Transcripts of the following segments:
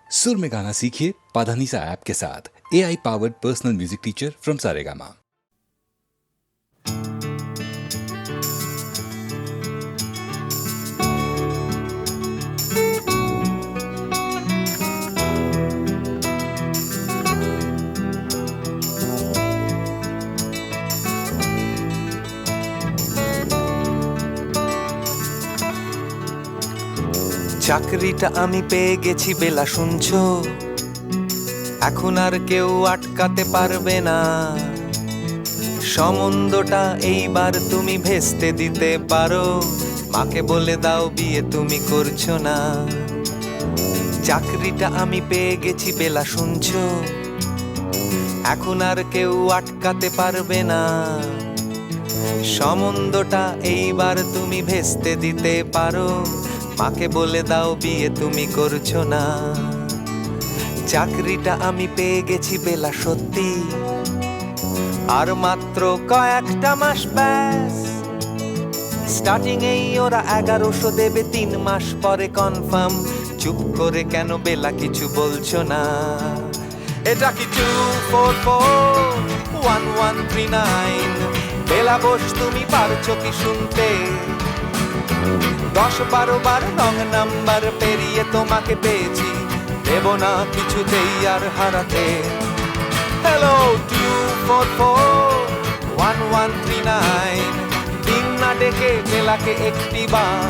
सुर में गाना सीखिए पाधानीसा ऐप के साथ। AI powered personal music teacher from Saregama. চাকরিটা আমি পেয়ে গেছি বেলা শুনছো, এখন আর কেউ আটকাতে পারবে না। সম্বন্ধটা এইবার তুমি ভেস্তে দিতে পারো, মাকে বলে দাও বিয়ে তুমি করছো না। চাকরিটা আমি পেয়ে গেছি বেলা শুনছো, এখন আর কেউ আটকাতে পারবে না। সম্বন্ধটা এইবার তুমি ভেস্তে দিতে পারো, মাকে বলে দাও বিয়ে তুমি করছো না। চাকরিটা আমি পেয়ে গেছি বেলা সত্যি, আর মাত্র কয়েকটা মাস ব্যাস। স্টার্টিং এই ওরা 1100 দেবে, 3 মাস পরে কনফার্ম। চুপ করে কেন বেলা কিছু বলছো না? এটা কি 2441139? বেলা বোস তুমি পারছো কি শুনতে? 10-12 বার রং নাম্বার পেরিয়ে তোমাকে পেয়েছি, দেব না কিছুতেই আর হারাতে। হ্যালো 2441139, দিন না ডেকে বেলাকে একটি বার।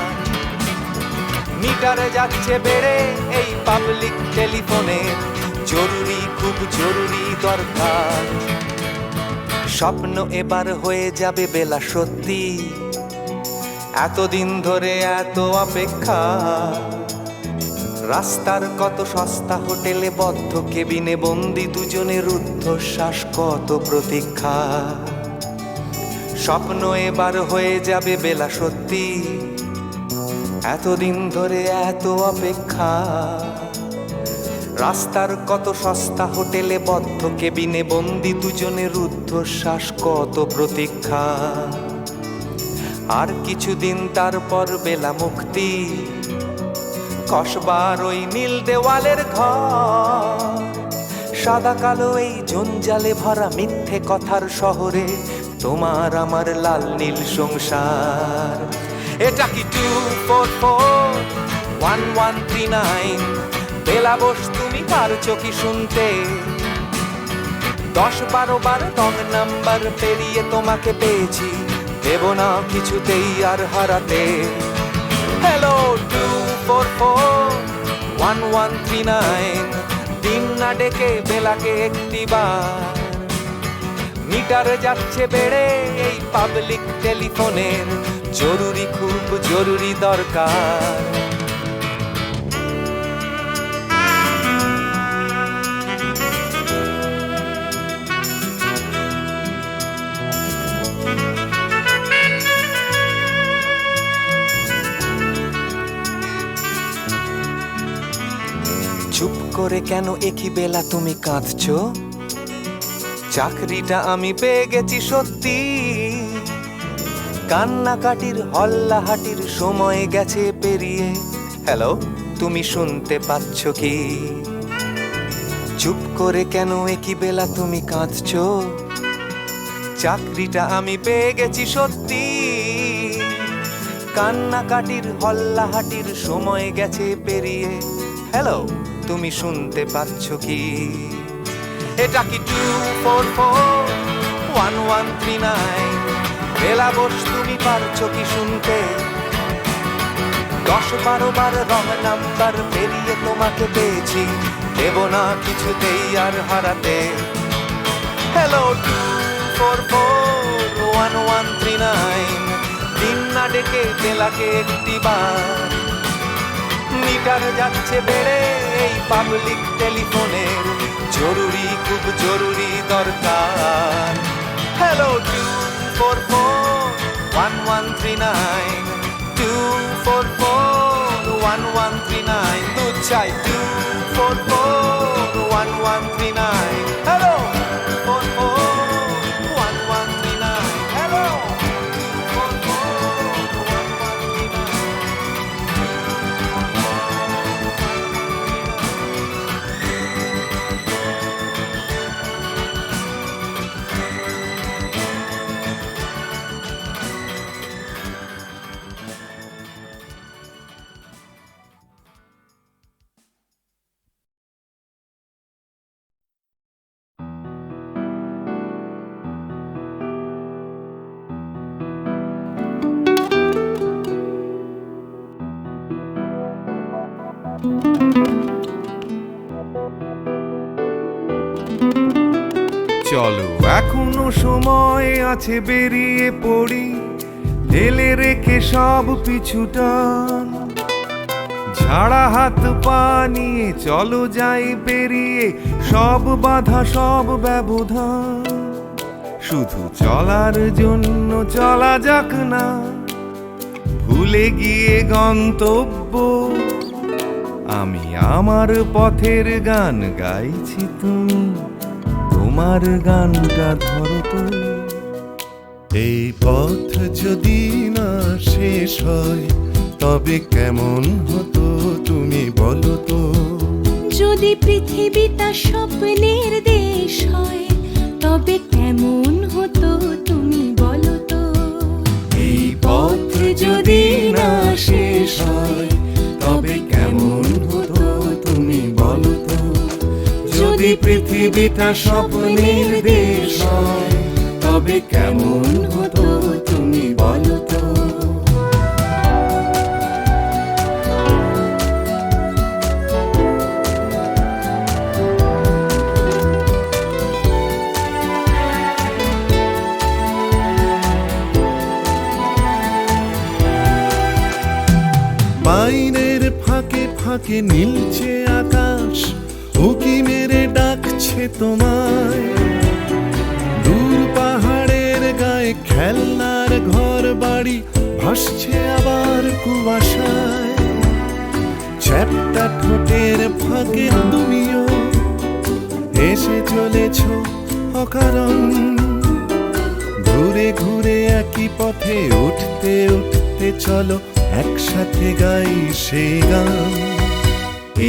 মিটারে যাচ্ছে বেড়ে এই পাবলিক টেলিফোনে, জরুরি খুব জরুরি দরকার। স্বপ্ন এবার হয়ে যাবে বেলা সত্যি, এতদিন ধরে এত অপেক্ষা। রাস্তার কত সস্তা হোটেলে বদ্ধ কেবিনে বন্দি দুজনের রুদ্ধশ্বাস, কত প্রতীক্ষা। স্বপ্ন এবার হয়ে যাবে বেলা সত্যি, এতদিন ধরে এত অপেক্ষা। রাস্তার কত সস্তা হোটেলে বদ্ধ কেবিনে বন্দি দুজনের রুদ্ধশ্বাস, কত প্রতীক্ষা। আর কিছুদিন তারপর বেলা মুক্তি, কসবার ওই নীল দেওয়ালের ঘর। সাদা কালো এই জঞ্জালে ভরা মিথ্যে কথার শহরে, তোমার আমার লাল নীল সংসার। এটা কি 2441139? বেলা বোস তুমি পারছো কি শুনতে? 10-12 বার রং নাম্বার পেরিয়ে তোমাকে পেয়েছি, দেব না কিছুতেই আর হারাতে। হ্যালো 2441139, দিন না ডেকে বেলাকে একটি বার। মিটারে যাচ্ছে বেড়ে এই পাবলিক টেলিফোনের, জরুরি খুব জরুরি দরকার। চুপ করে কেন একই বেলা তুমি কাঁদছো? চাকরিটা আমি পেয়ে গেছি সত্যি, কান্নাকাটির হল্লাহাটির সময় গেছে পেরিয়ে। হ্যালো তুমি শুনতে পাচ্ছ কি? চুপ করে কেন একই বেলা তুমি কাঁদছো? চাকরিটা আমি পেয়ে গেছি সত্যি, কান্নাকাটির হল্লাহাটির সময় গেছে পেরিয়ে। হ্যালো তুমি শুনতে পাচ্ছ কি? এটা কি 2441139? বেলা বোস তুমি পারছো কি শুনতে? 10-12 বার রং নাম্বার পেরিয়ে তোমাকে পেয়েছি, দেব না কিছুতেই আর হারাতে। হ্যালো 2441139, দিন না ডেকে বেলাকে একটি বার। মিটার যাচ্ছে বেড়ে এই পাবলিক টেলিফোনের, জরুরি খুব জরুরি দরকার। হ্যালো 2441139, 2441139, দুধ চাই 2441139। Hello 2441139, hello 2441139। চলো এখনো সময় আছে, বেরিয়ে পড়ি, ফেলে রেখে সব পিছুটান। ঝাড়া হাত পা নিয়ে চলো যাই বেরিয়ে, সব বাধা সব ব্যবধান। শুধু চলার জন্য চলা যাক না, ভুলে গিয়ে গন্তব্য। আমি আমার পথের গান গাইছি, তুমি তোমার গানটা ধরো তো। এই পথ যদি না শেষ হয় তবে কেমন হতো তুমি বলো তো। যদি পৃথিবীটা স্বপ্নের দেশ হয় তবে কেমন হতো তুমি বলো তো। এই পথ যদি না শেষ হয় তবে কেমন হতো তুমি বলো তো। যদি পৃথিবীটা স্বপ্নের দেশ হয় তবে কেমন হতো তুমি বলো তো। বাইরের ফাঁকে ফাঁকে নীলছে আকাশ, উকি মেরে ডাকছে তোমায়। দূর পাহাড়ের গায়ে খেলনার ঘর বাড়ি ভাসছে আবার কুয়াশায়। চ্যাপ্টা ঠোঁটের ফাঁকে তুমিও এসে চলেছ অকারণ। ঘুরে ঘুরে একই পথে উঠতে উঠতে চলো একসাথে গাই সে গান।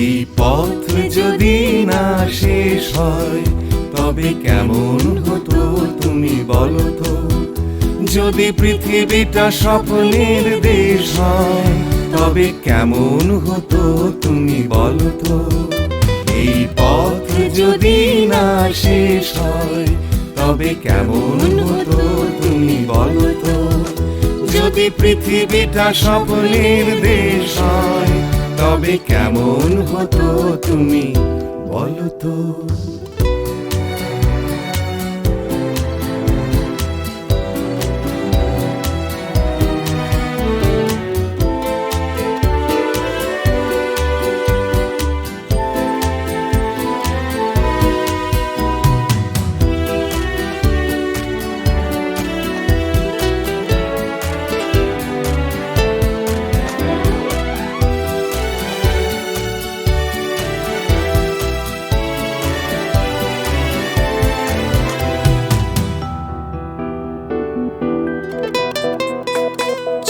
এই পথ যদি না শেষ হয় তবে কেমন হতো তুমি বলো তো। যদি পৃথিবীটা স্বপ্নের দেশ হয় তবে কেমন হতো তুমি বলো তো। এই পথ যদি না শেষ হয় তবে কেমন হতো তুমি বলো তো। যদি পৃথিবীটা স্বপ্নের দেশ হয় তবে কেমন হতো তুমি বলো তো।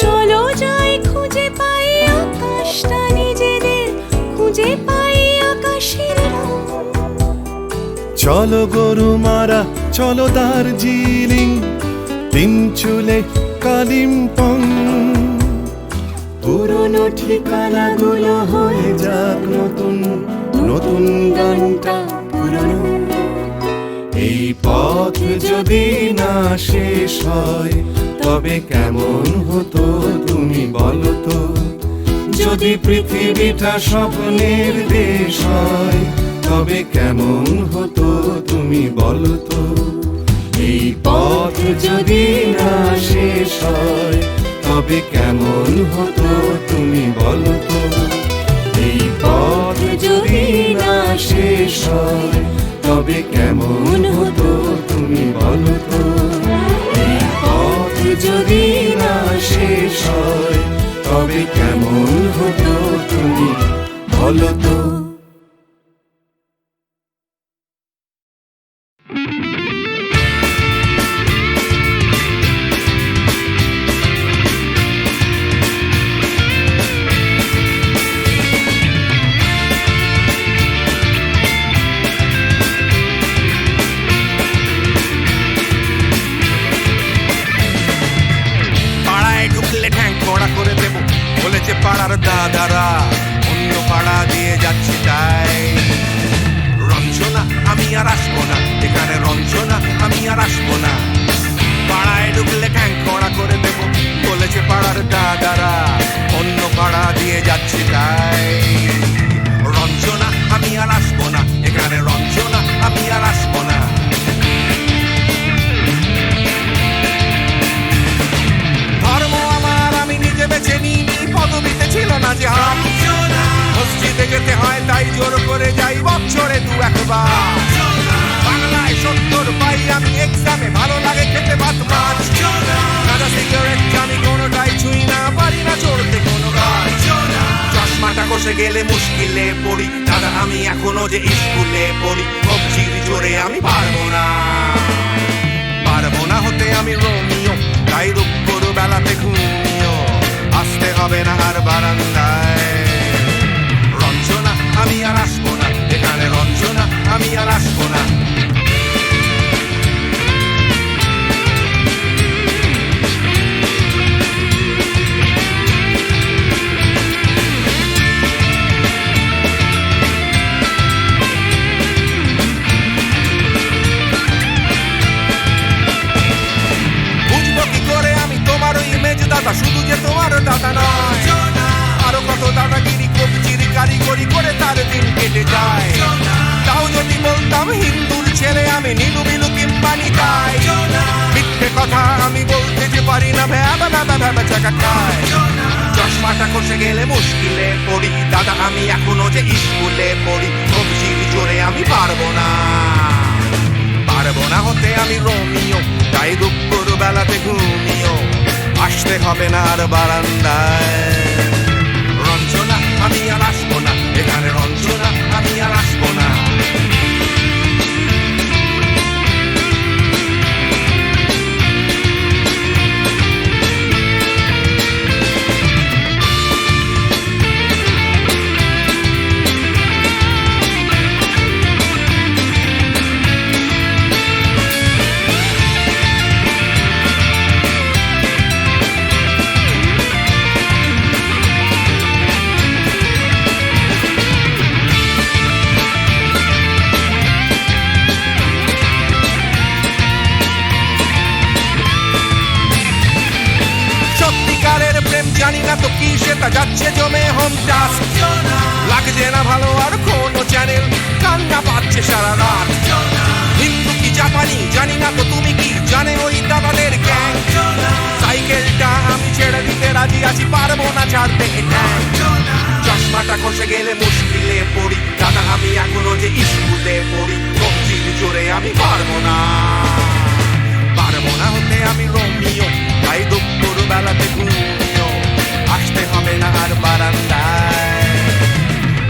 চলো যাই খুঁজে পাই আকাশটা নিজেদের, খুঁজে পাই আকাশের রং। চলো গরু মারা, চলো দার্জিলিং, তিনচুলে কালিম্পং। পুরনো ঠিকানাগুলো হয়ে যাক নতুন, নতুন গানটা পুরনো। এই পথ যদি না শেষ হয় তবে কেমন হতো তুমি বলো তো। যদি পৃথিবীটা স্বপ্নের দেশ হয় তবে কেমন হতো তুমি বলো তো। এই পথ যদি না শেষ হয় তবে কেমন হতো তুমি বলো তো। এই পথ যদি না শেষ হয় তবে কেমন হতো তুমি বলো তো। এই পথ যদি না শেষ হয় তবে কেমন হতো তুমি বলো তো। পাড়ায় ঢুকলে ঠ্যাং কড়া করে দেব বলেছে পাড়ার দাদারা, অন্য পাড়া দিয়ে যাচ্ছি তাই। রঞ্জনা আমি আর আসবো না, এখানে রঞ্জনা আমি আর আসবো না। পাড়ায় ঢুকলে ঠ্যাং কড়া করে দেব বলেছে পাড়ার দাদারা, অন্য পাড়া দিয়ে যাচ্ছি তাই। রঞ্জনা আমি আর আসবো না, এখানে রঞ্জনা আমি আর আসবো না। যাই বছরে দু একবার। বাংলায় 70 পাই আমি এক্সামে, ভালো লাগে খেতে ভাত মাছ। গাঁজা সিগারেট আমি কোনোটাই ছুঁই না, পারি না চড়তে কোনো গাছ। চশমাটা কষে গেলে মুশকিলে পড়ি, দাদা আমি এখনো যে স্কুলে পড়ি। কবজির জোরে আমি পারবো না, পারবো না হতে আমি রোমিও, তাই দুপুর বেলাতে ঘুমিও, আসতে হবে না আর বারান্দায়। রঞ্জনা আমি আর আসবো না এখানে, রঞ্জনা আমি আর আসবো না। বুঝবো কি করে আমি তোমার ওই মেজ দাদা, শুধু যে তোমার দাদা নয়, আরো কত দাদাগিরি কবজির কারিগরি করে তার দিন কেটে যায়। তাও যদি বলতাম হিন্দুর ছেলে আমি, নীলু বিলু কিংবা নিতাই। মিথ্যে কথা আমি বলতে যে পারি না, ভ্যাবা ভ্যাবা ভ্যাবা চাকা খায়। চশমাটা কষে গেলে মুশকিলে পড়ি, দাদা আমি এখনো যে স্কুলে পড়ি। কবজির জোরে আমি পারবো না, পারবো না হতে আমি রোমিও, তাই দুপুর বেলাতে ঘুমিও, আসতে হবে না আর বারান্দায়। রঞ্জনা আমি আর আসবো না এখানে, রঞ্জনা আমি আর আসবো না। সত্যিকারের প্রেম জানি না তো কি সেটা, যাচ্ছে জমে হোম টাস্ক। লাগছে না ভালো আর কোনো চ্যানেল, কান্না পাচ্ছে সারা রাত। হিন্দু কি জাপানি জানি না তো তুমি কি জানে ওই দাদাদের গ্যাং। সাইকেলটা আমি ছেড়ে দিতে রাজি আছি, পারবো না ছাড়তে ঠ্যাং। চশমাটা কষে গেলে মুশকিলে পড়ি, দাদা আমি এখনো যে স্কুলে পড়ি। কবজির জোরে আমি পারবো না, পারবো না হতে আমি রোমিও, তাই দুপুর বেলাতে ঘুমিও, আসতে হবে না আর বারান্দায়।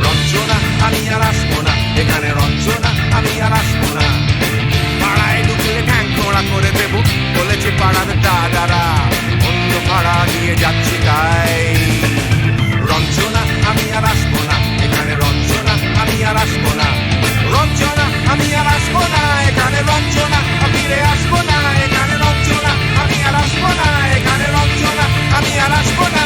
রঞ্জনা আমি আর আসবো না এখানে, রঞ্জনা আমি আর আসবো না। পাড়ায় ঢুকলে ঠ্যাং খোঁড়া করে দেবো, বলেছে পাড়ার দাদারা, অন্য পাড়া দিয়ে যাচ্ছি তাই। রঞ্জনা আমি আর আসবো না এখানে, রঞ্জনা আমি আর আসবো না। রঞ্জনা আমি আর আসবো না এখানে, রঞ্জনা ফিরে আসবো না এখানে, রঞ্জনা আমি আর আসবো না এখানে, রঞ্জনা আমি আর আসবো না।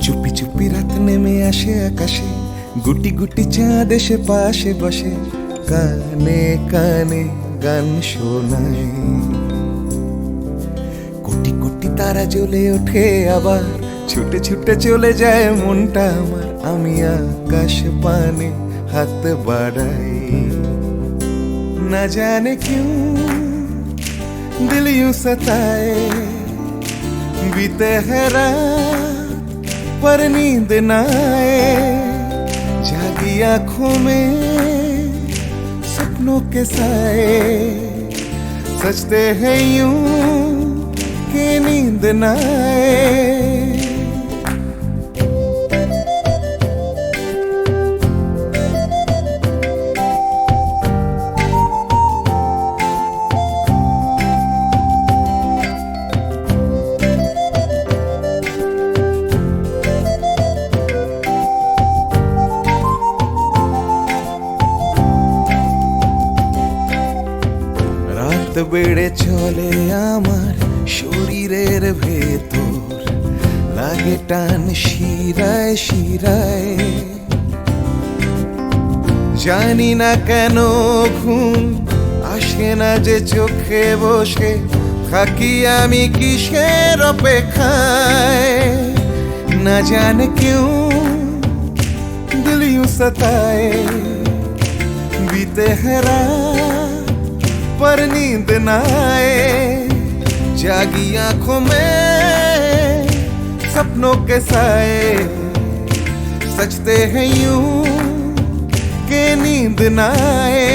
চুপি চুপি রাত নেমে আসে আকাশে, গুটি গুটি চাঁদ এসে পাশে বসে, কানে কানে গান শোনায়। কোটি কোটি তারা জ্বলে ওঠে আবার, ছুটে ছুটে চলে যায় মনটা আমার। আমি আকাশ পানে হাত বাড়াই, না জানে क्यों दिल यूं सताए। बीते है रात पर नींद न आए, जागी आंखों में सपनों के साए। सजते हैं यूं कि नींद न आए। রাত বেড়ে চলে আমার শরীরের ভেতর, লাগে টান শিরায় শিরায়। জানি না কেন ঘুম আসে না যে চোখে বসে থাকি আমি কিসের অপেক্ষায় না জানে क्यों दिल यूं सताए बीते है रात पर नींद ना आए जागी आंखों में सपनों के साए सजते हैं यूं के नींद ना आए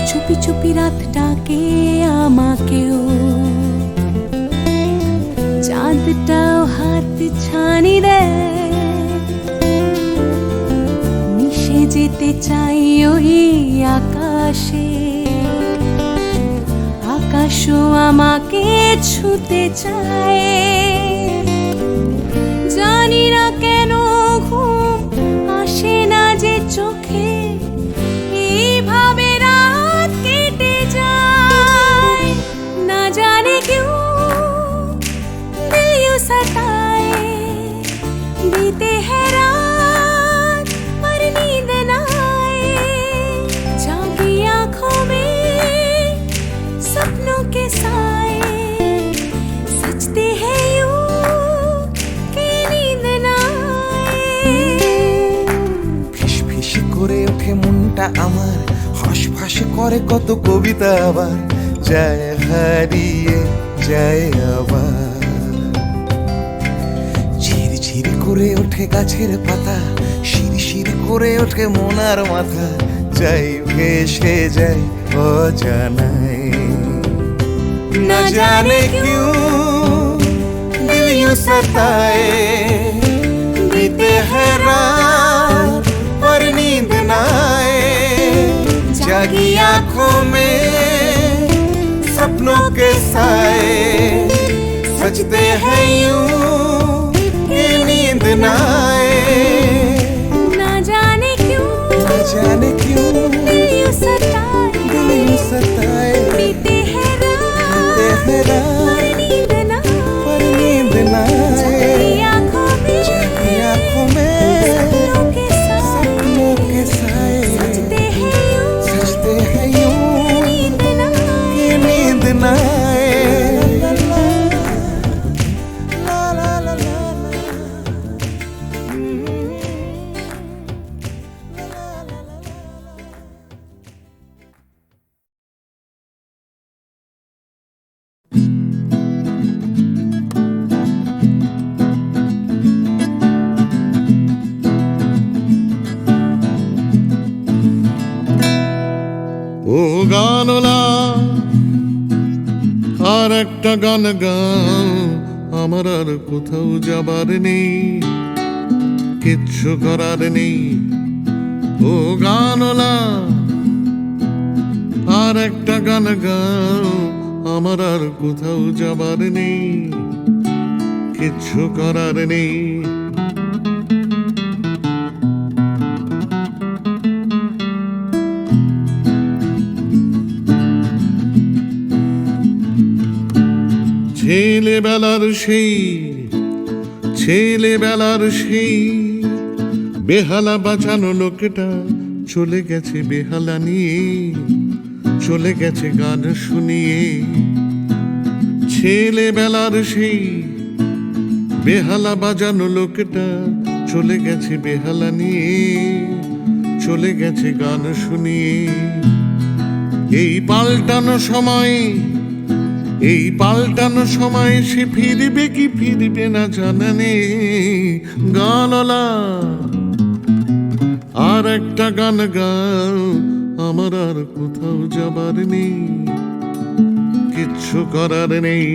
চুপি চুপি রাত ডাকে আমাকেও চাঁদটাও হাত ছানি দেয় মিশে যেতে চাই ওই আকাশে আকাশও আমাকে ছুতে চায় জানি না কেন ঘুম আসে না যে চোখে এইভাবে রাত কেটে যায় না জানে क्यों दिल यूं सताए बीते है रात पर नींद ना आए जागी आंखों में सपनों के साए सजते हैं यूं कि नींद ना आए ফিস ফিস করে ওঠে মনটা আমার হাঁস করে কত কবিতা আবার যায় হারিয়ে যায় আবার ঝিরঝির করে ওঠে গাছের পাতা শিরশির করে ওঠে মনার মাথা যাই ভেসে যায় অজানায় না জানে क्यों दिल यूं सताए बीते है रात पर नींद ना आए जागी आंखों में सपनों के साए सजते हैं यूं कि नींद ना आए ना जाने क्यों दिल यूं सताए बीते है है रात पर नींद ना पर नींद ना आए जागी आंखों में सपनों के साए सजते हैं यूं सजते हैं यूं नींद ना कि नींद ना आए ला ला ला ला ও গানলা আর একটা গান গাও আমার আর কোথাও যাবার নেই কিচ্ছু করার নেই ও গানলা আর একটা গান গাও আমার আর কোথাও যাবার নেই কিচ্ছু করার নেই ছেলেবেলার সেই বেহালা বাঁচানো লোকটা চলে গেছে বেহালা নিয়ে চলে গেছে গান শুনিয়ে ছেলেবেলার সেই বেহালা বাজানো লোকটা চলে গেছে বেহালা নিয়ে চলে গেছে গান শুনিয়ে এই পাল্টানো সময় সে ফিরবে কি ফিরবে না জানা নেই গানলা আর একটা গান গাও আমার আর কোথাও যাবার নেই কিচ্ছু করার নেই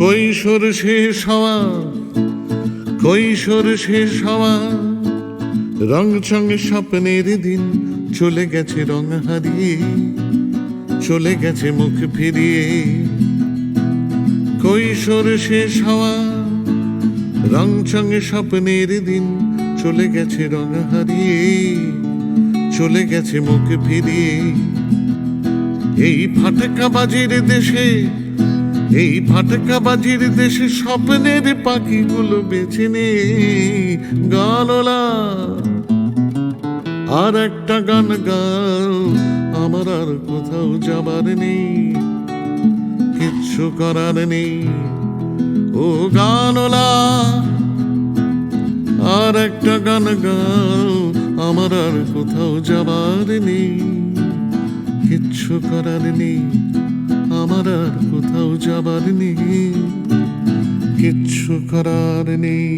কৈশোর শেষ হওয়া, কৈশোর শেষ হওয়া, রং চঙে স্বপ্নের দিন চলে গেছে রং হারিয়ে, চলে গেছে মুখ ফিরিয়ে। কৈশোর শেষ হওয়া, রং চঙে স্বপ্নের দিন চলে গেছে রং হারিয়ে, চলে গেছে মুখ ফিরিয়ে। এই ফাটকাবাজির দেশে, এই ফাটকাবাজির দেশে স্বপ্নের পাখিগুলো বেছে নে গানলা। আর একটা গান গাও, আমার আর কোথাও যাবার নেই, কিচ্ছু করার নেই ও গানলা। আর একটা গান গাও, আমার আর কোথাও যাবার নেই, কিচ্ছু করার নেই, আমার আর কোথাও যাবার নেই, কিচ্ছু করার নেই।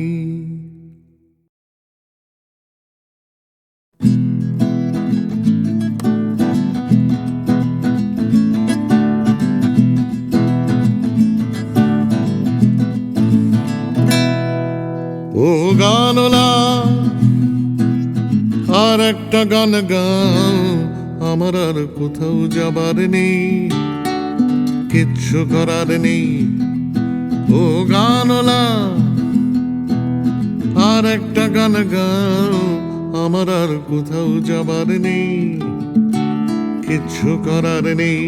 ও গানলা, আর একটা গান গাও, আমার আর কোথাও যাবার নেই, কিচ্ছু করার নেই ও গানলা। আর একটা গান গাও, আমার আর কোথাও যাবার নেই, কিচ্ছু করার নেই।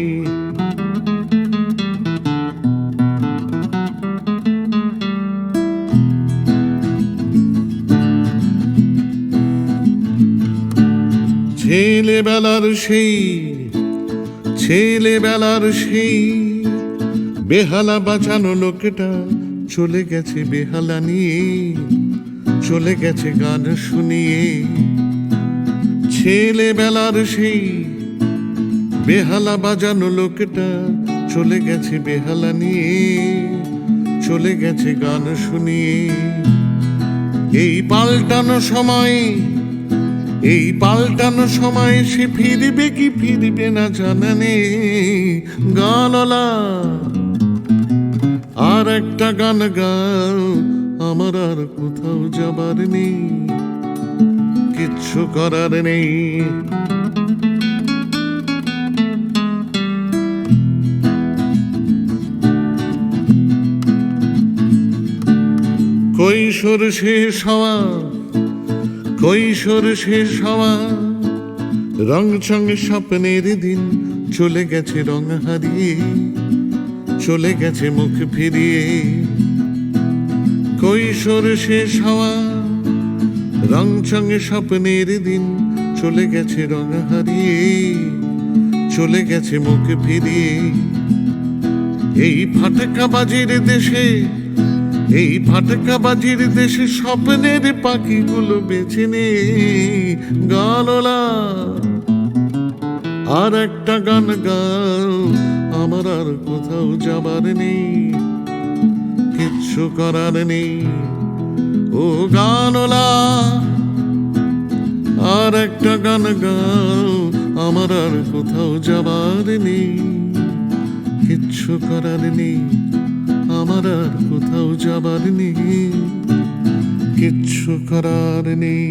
ছেলেবেলার সেই, ছেলেবেলার সেই বেহালা বাঁচানো লোকটা চলে গেছে বেহালা নিয়ে, চলে গেছে গান শুনিয়ে। ছেলেবেলার সেই বেহালা বাজানো লোকটা চলে গেছে বেহালা নিয়ে, চলে গেছে গান শুনিয়ে। এই পাল্টানো সময়, এই পাল্টানো সময় সে ফিরবে কি ফিরবে না জানা নেই গানলা। আর একটা গান গাও, আমার আর কোথাও যাবার নেই, কিচ্ছু করার নেই। কৈশোর শেষ হওয়া, কৈশোর শেষ হওয়া, রং চঙে স্বপ্নের দিন চলে গেছে রং হারিয়ে, চলে গেছে মুখ ফিরিয়ে। কৈশোর শেষ হওয়া, রং চঙে স্বপ্নের দিন চলে গেছে রং হারিয়ে, চলে গেছে মুখ ফিরিয়ে। এই ফাটকাবাজির দেশে, এই ফাটকাবাজির দেশে স্বপ্নের পাখিগুলো বেছে নে গানলা। আর একটা গান গাও, আমার আর কোথাও যাবার নেই, কিচ্ছু করার নেই ও গানলা। আর একটা গান গাও, আমার আর কোথাও যাবার নেই, কিচ্ছু করার নেই, আমার আর কোথাও যাবার নেই, কিচ্ছু করার নেই।